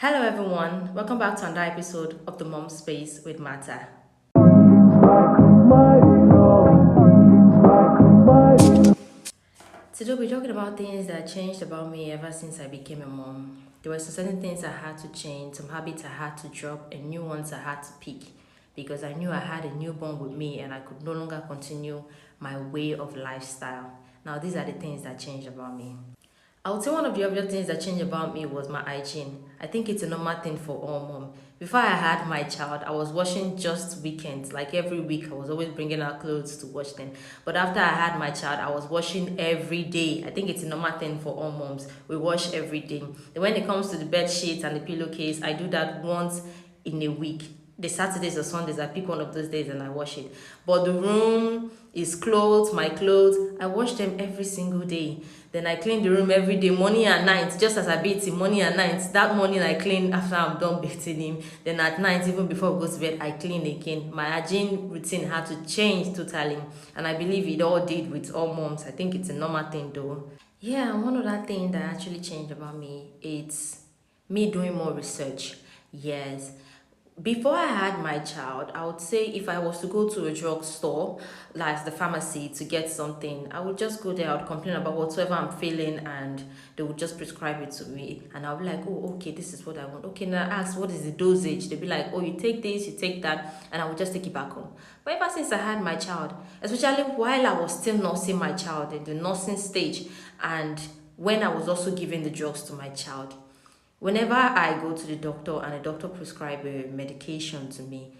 Hello everyone, welcome back to another episode of the Mom Space with Martha. Today we're talking about things that changed about me ever since I became a mom. There were certain things I had to change, some habits I had to drop, and new ones I had to pick because I knew I had a newborn with me and I could no longer continue my way of lifestyle. Now these are the things that changed about me. I would say one of the obvious things that changed about me was my hygiene. I think it's a normal thing for all mom. Before I had my child, I was washing just weekends. Like every week, I was always bringing out clothes to wash them. But after I had my child, I was washing every day. I think it's a normal thing for all moms. We wash every day. And when it comes to the bed sheets and the pillowcase, I do that once in a week. The Saturdays or Sundays, I pick one of those days and I wash it. But the room is clothes, my clothes, I wash them every single day. Then I clean the room every day, morning and night, just as I bathe him, morning and night. That morning I clean after I'm done bathing him. Then at night, even before we go to bed, I clean again. My hygiene routine had to change totally. And I believe it all did with all moms. I think it's a normal thing though. Yeah, one other thing that actually changed about me, it's me doing more research. Yes. Before I had my child, I would say if I was to go to a drugstore, like the pharmacy, to get something, I would just go there, I would complain about whatsoever I'm feeling, and they would just prescribe it to me. And I'll be like, oh, okay, this is what I want. Okay, now I ask, what is the dosage? They'll be like, oh, you take this, you take that, and I would just take it back home. But ever since I had my child, especially while I was still nursing my child in the nursing stage, and when I was also giving the drugs to my child, whenever I go to the doctor and the doctor prescribe a medication to me,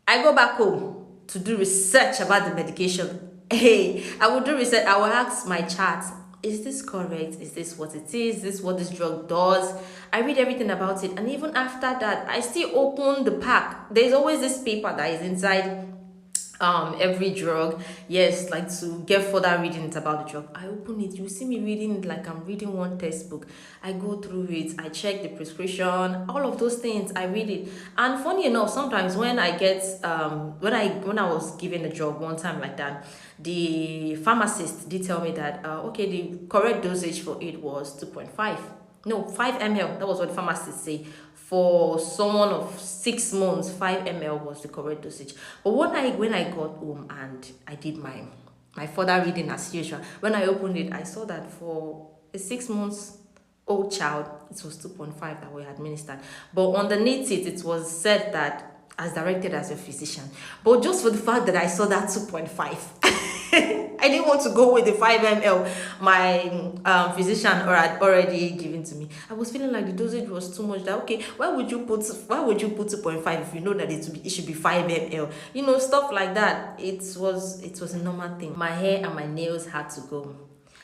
I go back home to do research about the medication. Hey, I will do research. I will ask my chat, is this correct? Is this what it is? Is this what this drug does? I read everything about it. And even after that, I still open the pack. There's always this paper that is inside every drug, yes, like to get further readings about the drug. I open it, you see me reading it like I'm reading one textbook. I go through it, I check the prescription, all of those things, I read it. And funny enough, sometimes when I get when I was given a drug one time like that, the pharmacist did tell me that okay, the correct dosage for it was 2.5, no, 5 ml. That was what the pharmacist say. For someone of 6 months, 5 ml was the correct dosage. But when I got home and I did my further reading as usual, when I opened it, I saw that for a 6 months old child, it was 2.5 that we administered. But underneath it, it was said that as directed as a physician. But just for the fact that I saw that 2.5, I didn't want to go with the 5 ml my physician had already given to me. I was feeling like the dosage was too much. That okay, why would you put 2.5 if you know that it should be 5 ml? You know, stuff like that. It was a normal thing. My hair and my nails had to go.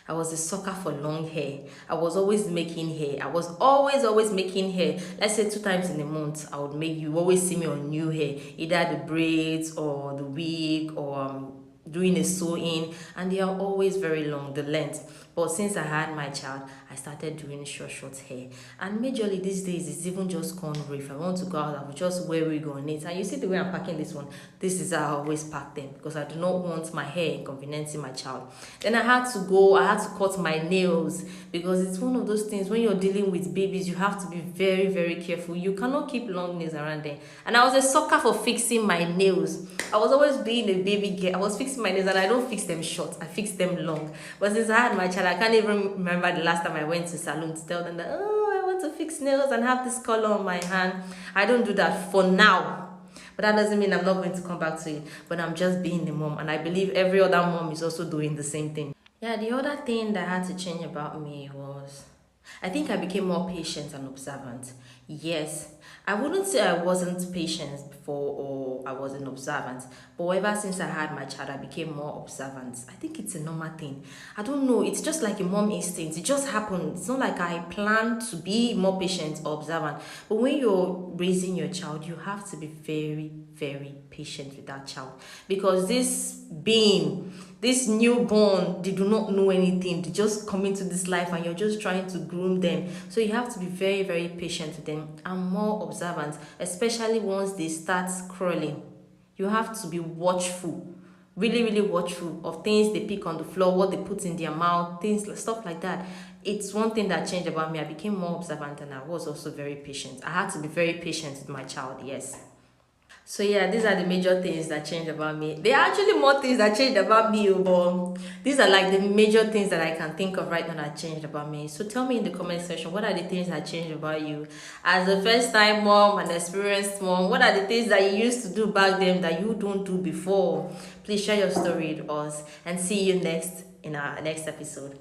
I was a sucker for long hair. I was always making hair. I was always making hair. Let's say 2 times in a month, I would make, you always see me on new hair, either the braids or the wig or doing a sew-in, and they are always very long, the length. But since I had my child, I started doing short hair. And majorly these days, it's even just cornrow. If I want to go out, I will just wear wig on it. And you see the way I'm packing this one. This is how I always pack them because I do not want my hair inconveniencing my child. Then I had to cut my nails because it's one of those things when you're dealing with babies, you have to be very, very careful. You cannot keep long nails around there. And I was a sucker for fixing my nails. I was always being a baby girl. I was fixing my nails and I don't fix them short. I fix them long. But since I had my child, I can't even remember the last time I went to salon to tell them that, oh, I want to fix nails and have this color on my hand. I don't do that for now. But that doesn't mean I'm not going to come back to it. But I'm just being the mom. And I believe every other mom is also doing the same thing. Yeah, the other thing that had to change about me was I think I became more patient and observant. Yes, I wouldn't say I wasn't patient before or I wasn't observant, but ever since I had my child, I became more observant. I think it's a normal thing. I don't know, it's just like a mom instinct. It just happened. It's not like I planned to be more patient or observant. But when you're raising your child, you have to be very, very patient with that child because this newborn, they do not know anything. They just come into this life and you're just trying to groom them. So you have to be very, very patient with them and more observant, especially once they start crawling. You have to be watchful, really, really watchful of things they pick on the floor, what they put in their mouth, things, stuff like that. it's one thing that changed about me. I became more observant and I was also very patient. I had to be very patient with my child, yes. So yeah, these are the major things that changed about me. There are actually more things that changed about me, but these are like the major things that I can think of right now that changed about me. So tell me in the comment section, what are the things that changed about you? As a first time mom, an experienced mom, what are the things that you used to do back then that you don't do before? Please share your story with us and see you next in our next episode.